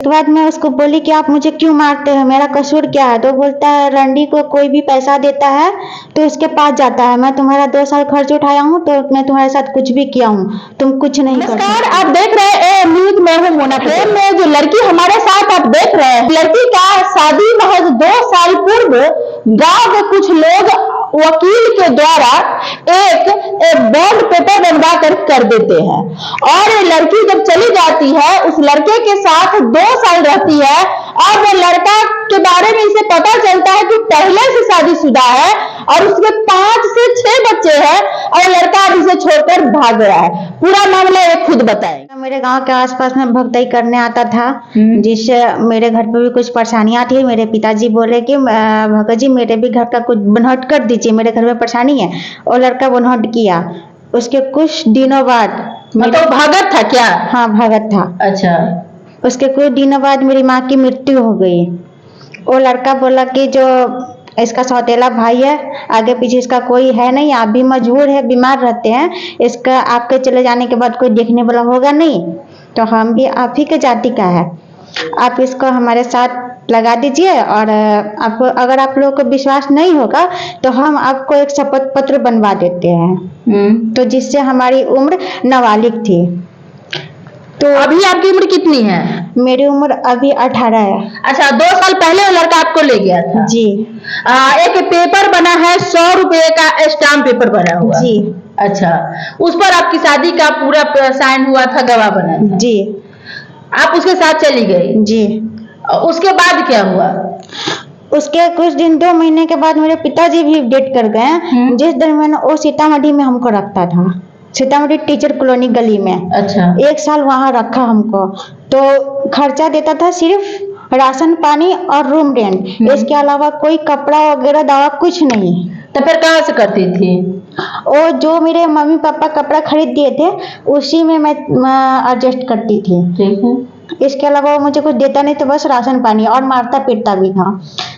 उसके बाद मैं उसको बोली कि आप मुझे क्यों मारते हो, मेरा कसूर क्या है? तो बोलता है रंडी को कोई भी पैसा देता है तो उसके पास जाता है, मैं तुम्हारा 2 साल खर्च उठाया हूँ तो मैं तुम्हारे साथ कुछ भी किया हूँ, तुम कुछ नहीं कर नमस्कार, सकते। आप देख रहे हैं न्यूज में हूँ मोना पटेल। में जो लड़की हमारे साथ आप देख रहे हैं, लड़की का शादी महज 2 साल पूर्व गांव के कुछ लोग वकील के द्वारा एक बॉन्ड पेपर बनवा कर देते हैं और लड़की जब चली जाती है उस लड़के के साथ 2 साल रहती है और वो लड़का के बारे में इसे पता चलता है कि पहले से शादीशुदा है और उसके 5 से 6 बच्चे हैं और लड़का अब इसे छोड़कर भाग गया है। पूरा मामला ये खुद बताएं। मेरे गांव के आसपास में भक्ताई करने आता था, जिससे मेरे घर पे भी कुछ परेशानियां थी। मेरे पिताजी बोले कि भगत जी मेरे भी घर का कुछ बनहट कर दीजिए, मेरे घर में परेशानी है। और लड़का बनहट किया। उसके कुछ दिनों बाद मतलब भगत था क्या? हाँ भगत था। अच्छा। उसके कुछ दिनों बाद मेरी माँ की मृत्यु हो गई। वो लड़का बोला कि जो इसका सौतेला भाई है, आगे पीछे इसका कोई है नहीं, आप भी मजबूर है, बीमार रहते हैं, इसका आपके चले जाने के बाद कोई देखने वाला होगा नहीं, तो हम भी आप ही के जाति का है, आप इसको हमारे साथ लगा दीजिए और आपको अगर आप लोगों को विश्वास नहीं होगा तो हम आपको एक शपथ पत्र बनवा देते हैं। तो जिससे हमारी उम्र नाबालिग थी। तो अभी आपकी उम्र कितनी है? मेरी उम्र अभी 18 है। अच्छा, 2 साल पहले वो लड़का आपको ले गया था? जी। एक पेपर बना है, 100 रुपए का स्टाम्प पेपर बना हुआ। जी। अच्छा, उस पर आपकी शादी का पूरा साइन हुआ था, गवाह बना था? जी। आप उसके साथ चली गई? जी। उसके बाद क्या हुआ? उसके कुछ दिन 2 महीने के बाद मेरे पिताजी भी डेट कर गए, जिस दरमियान वो सीतामढ़ी में हमको रखता था, सीतामढ़ी टीचर कॉलोनी गली में। अच्छा। 1 साल वहां रखा हमको, तो खर्चा देता था सिर्फ राशन पानी और रूम रेंट, इसके अलावा कोई कपड़ा वगैरह दवा कुछ नहीं। तो फिर कहाँ से करती थी? वो जो मेरे मम्मी पापा कपड़ा खरीद दिए थे उसी में मैं एडजस्ट करती थी। ठीक है। इसके अलावा वो मुझे कुछ देता नहीं, तो बस राशन पानी, और मारता पीटता भी था।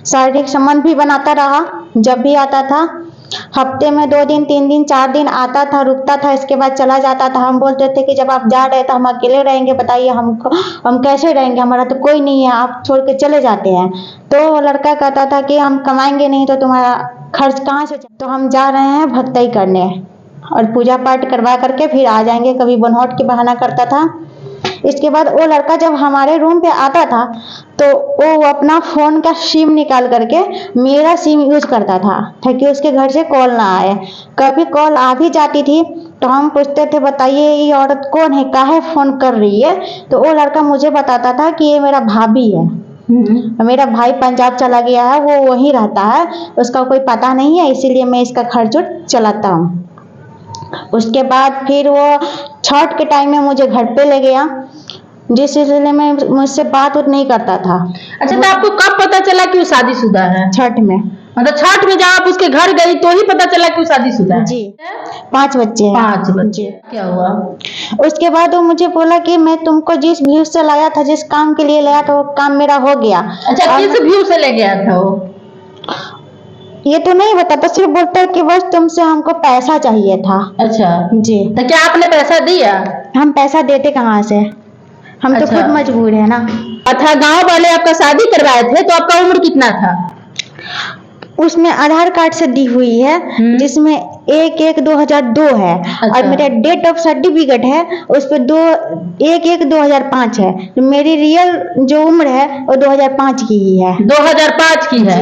शारीरिक संबंध भी बनाता रहा, जब भी आता था हफ्ते में 2 दिन 3 दिन 4 दिन आता था, रुकता था, इसके बाद चला जाता था। हम बोलते थे कि जब आप जा रहे तो हम अकेले रहेंगे, बताइए हम कैसे रहेंगे, हमारा तो कोई नहीं है, आप छोड़ के चले जाते हैं। तो वो लड़का कहता था कि हम कमाएंगे नहीं तो तुम्हारा खर्च कहाँ से, तो हम जा रहे हैं भक्ताई करने और पूजा पाठ करवा करके फिर आ जाएंगे, कभी बनहट के बहाना करता था। इसके बाद वो लड़का जब हमारे रूम पे आता था तो वो अपना फोन का सिम निकाल करके मेरा सिम यूज करता था ताकि उसके घर से कॉल ना आए। कभी कॉल आ भी जाती थी तो हम पूछते थे बताइए ये औरत कौन है, काहे फोन कर रही है, तो वो लड़का मुझे बताता था कि ये मेरा भाभी है, मेरा भाई पंजाब चला गया है, वो वहीं रहता है, उसका कोई पता नहीं है, इसीलिए मैं इसका खर्च चलाता हूँ। उसके बाद फिर वो छठ के टाइम में मुझे घर पे ले गया, जिस सिलसिले में मुझसे बात नहीं करता था। अच्छा, तो आपको कब पता चला कि वो शादीशुदा है? छठ में। मतलब छठ में जब आप उसके घर गई तो ही पता चला कि वो शादीशुदा है? जी। 5 बच्चे हैं। 5 बच्चे। क्या हुआ? उसके बाद वो मुझे बोला कि मैं तुमको जिस व्यू से लाया था, जिस काम के लिए लाया था, वो काम मेरा हो गया। अच्छा, किस व्यू से ले गया था वो? ये तो नहीं बताता, सिर्फ बोलता है कि बस तुमसे हमको पैसा चाहिए था। अच्छा जी। तो क्या आपने पैसा दिया? हम पैसा देते कहाँ से, हम तो खुद मजबूर है ना। अच्छा, गांव वाले आपका शादी करवाए थे तो आपका उम्र कितना था? उसमें आधार कार्ड से दी हुई है, जिसमें 1/1/2002 है। अच्छा। और मेरा डेट ऑफ सर्टिफिकेट है उस पर 1/1/2005 है। तो मेरी रियल जो उम्र है वो 2005 की ही है। 2005 की है।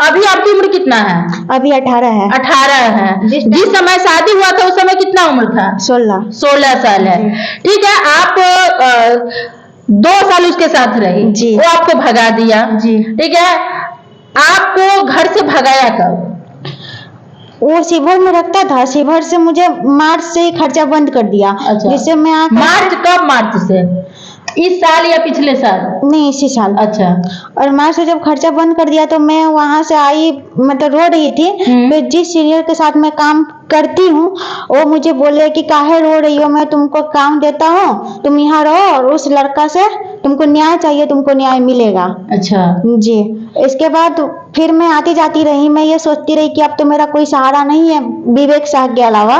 अभी आपकी उम्र कितना है? अभी 18 है। 18 है। जिस समय शादी हुआ था उस समय कितना उम्र था? 16 साल है। ठीक है, आप 2 साल उसके साथ रही जी। वो आपको भगा दिया जी। ठीक है, आपको घर से भगाया कब? वो शिवहर में रखता था, शिवहर से मुझे मार्च से ही खर्चा बंद कर दिया। अच्छा। जिससे मैं मार्च कब? मार्च से इस साल या पिछले साल? नहीं, इसी साल। अच्छा। और मार्च से जब खर्चा बंद कर दिया तो मैं वहां से आई, मतलब रो रही थी। फिर जिस सीनियर के साथ मैं काम करती हूँ, वो मुझे बोले कि काहे रो रही हो, मैं तुमको काम देता हूँ, तुम यहाँ रहो और उस लड़का से तुमको न्याय चाहिए, तुमको न्याय मिलेगा। अच्छा। जी। इसके बाद फिर मैं आती जाती रही, मैं ये सोचती रही कि अब तो मेरा कोई सहारा नहीं है विवेक शाह के अलावा,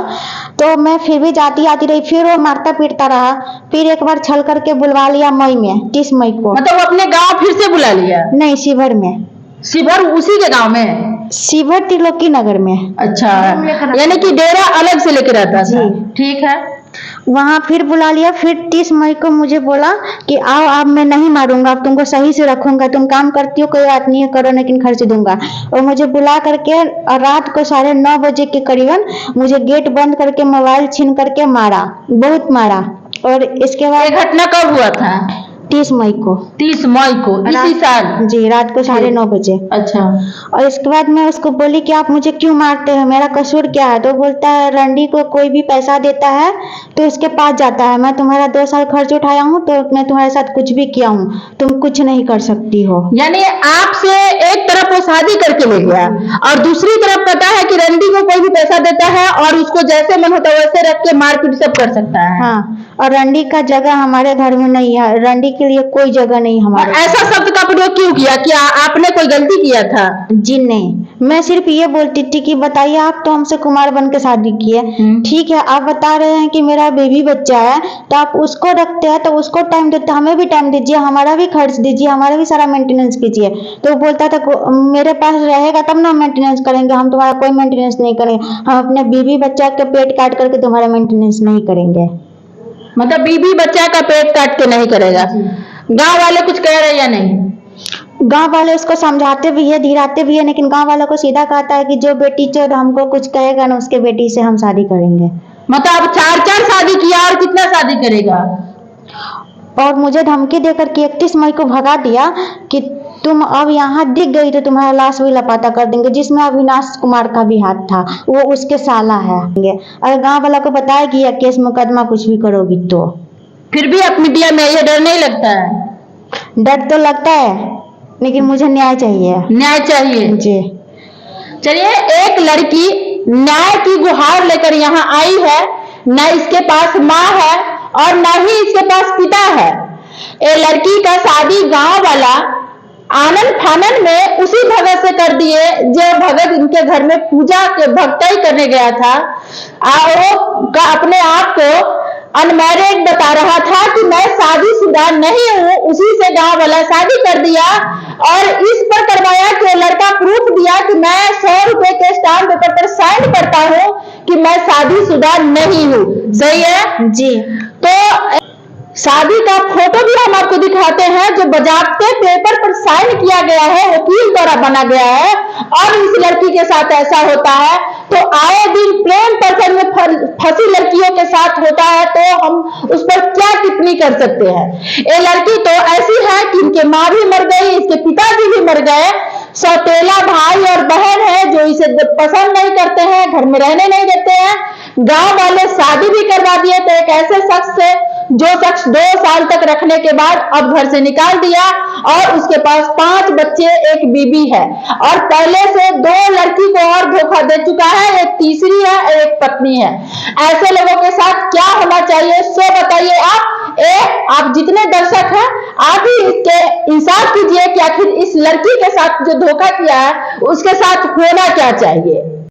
तो मैं फिर भी जाती आती रही। फिर वो मारता पीटता रहा, फिर एक बार छल करके बुलवा लिया मई में, 30 मई को। मतलब वो अपने गांव फिर से बुला लिया? नहीं, शिवहर में। शिवहर उसी के गांव में? शिवहर त्रिलोकी नगर में। अच्छा, यानी कि डेरा अलग से लेकर आता था। ठीक है। वहां फिर बुला लिया। फिर 30 मई को मुझे बोला कि आओ, अब मैं नहीं मारूंगा, अब तुमको सही से रखूंगा, तुम काम करती हो कोई बात नहीं है, करो लेकिन खर्च दूंगा। और मुझे बुला करके रात को 9:30 बजे के करीबन मुझे गेट बंद करके मोबाइल छीन करके मारा, बहुत मारा। और इसके ये बाद घटना कब हुआ था? 30 मई को। 30 मई को इसी साल? जी, रात को 9:30 बजे। अच्छा। और इसके बाद मैं उसको बोली कि आप मुझे क्यों मारते हो, मेरा कसूर क्या है? तो बोलता है रंडी को कोई भी पैसा देता है तो उसके पास जाता है, मैं तुम्हारा 2 साल खर्च उठाया हूँ तो मैं तुम्हारे साथ कुछ भी किया हूँ, तुम कुछ नहीं कर सकती हो। यानी आपसे एक तरफ वो शादी करके ले गया और दूसरी तरफ पता है कि रंडी को कोई भी पैसा देता है और उसको जैसे मन होता है वैसे रख के मारपीट सब कर सकता है। हाँ, और रंडी का जगह हमारे घर में नहीं है, रंडी के लिए कोई जगह नहीं हमारे। ऐसा शब्द का प्रयोग क्यों किया? क्या आपने कोई गलती किया था? जी नहीं, मैं सिर्फ ये बोलती थी कि बताइए, आप तो हमसे कुमार बन के शादी किए, ठीक है, आप बता रहे हैं कि मेरा बेबी बच्चा है तो आप उसको रखते हैं तो उसको टाइम देते, हमें भी टाइम दीजिए, हमारा भी खर्च दीजिए, हमारा भी सारा मेंटेनेंस कीजिए। तो वो बोलता था मेरे पास रहेगा तब ना मेंटेनेंस करेंगे, हम तुम्हारा कोई मेंटेनेंस नहीं करेंगे, हम अपने बीबी बच्चा के पेट काट करके तुम्हारा मेंटेनेंस नहीं करेंगे। मतलब बीबी बच्चा का पेट काट के नहीं करेगा। गांव वाले कुछ कह रहे या नहीं? गांव वाले उसको समझाते भी है, धीराते भी है, लेकिन गांव वालों को सीधा कहता है कि जो बेटी चोर हमको कुछ कहेगा ना, उसके बेटी से हम शादी करेंगे। मतलब अब 4 शादी किया और कितना शादी करेगा? और मुझे धमकी देकर के 31 मई को भगा दिया कि तुम अब यहाँ दिख गई तो तुम्हारा लाश भी लपाता कर देंगे, जिसमें अविनाश कुमार का भी हाथ था, वो उसके साला है। अगर गांव वाला को बताएगी या केस मुकदमा कुछ भी करोगी तो। फिर भी अब मीडिया में ये डर नहीं लगता है? डर तो लगता है, लेकिन मुझे न्याय चाहिए। न्याय चाहिए जी। चलिए, एक लड़की न्याय की गुहार लेकर यहाँ आई है, न इसके पास माँ है और न ही इसके पास पिता है। ये लड़की का शादी गांव वाला आनंद फानन में उसी भगत से कर दिए जो भगत इनके घर में पूजा के भक्ताई करने गया था। वो का अपने आप को अनमैरिड बता रहा था कि मैं शादीशुदा नहीं हूँ, उसी से गांव वाला शादी कर दिया और इस पर करवाया कि लड़का प्रूफ दिया कि मैं 100 रुपए के स्टाम्प पेपर पर साइन करता हूँ कि मैं शादीशुदा नहीं हूँ। सही है जी। तो शादी का फोटो भी हम आपको दिखाते हैं जो बजाते पेपर पर साइन किया गया है, वकील द्वारा बना गया है, और इस लड़की के साथ ऐसा होता है। तो आए दिन प्रेम प्रसंग में फंसी लड़कियों के साथ होता है, तो हम उस पर क्या टिप्पणी कर सकते हैं? ये लड़की तो ऐसी है कि इनके माँ भी मर गई, इसके पिताजी भी मर गए, सौतेला भाई और बहन है जो इसे पसंद नहीं करते हैं, घर में रहने नहीं देते हैं। गांव वाले शादी भी करवा दिए तो एक ऐसे शख्स से जो शख्स 2 साल तक रखने के बाद अब घर से निकाल दिया और उसके पास 5 बच्चे, एक बीबी है और पहले से 2 लड़की को और धोखा दे चुका है, एक तीसरी है, एक पत्नी है। ऐसे लोगों के साथ क्या होना चाहिए सो बताइए आप। आप जितने दर्शक हैं आप ही इसके इंसाफ कीजिए कि आखिर इस लड़की के साथ जो धोखा किया है उसके साथ होना क्या चाहिए।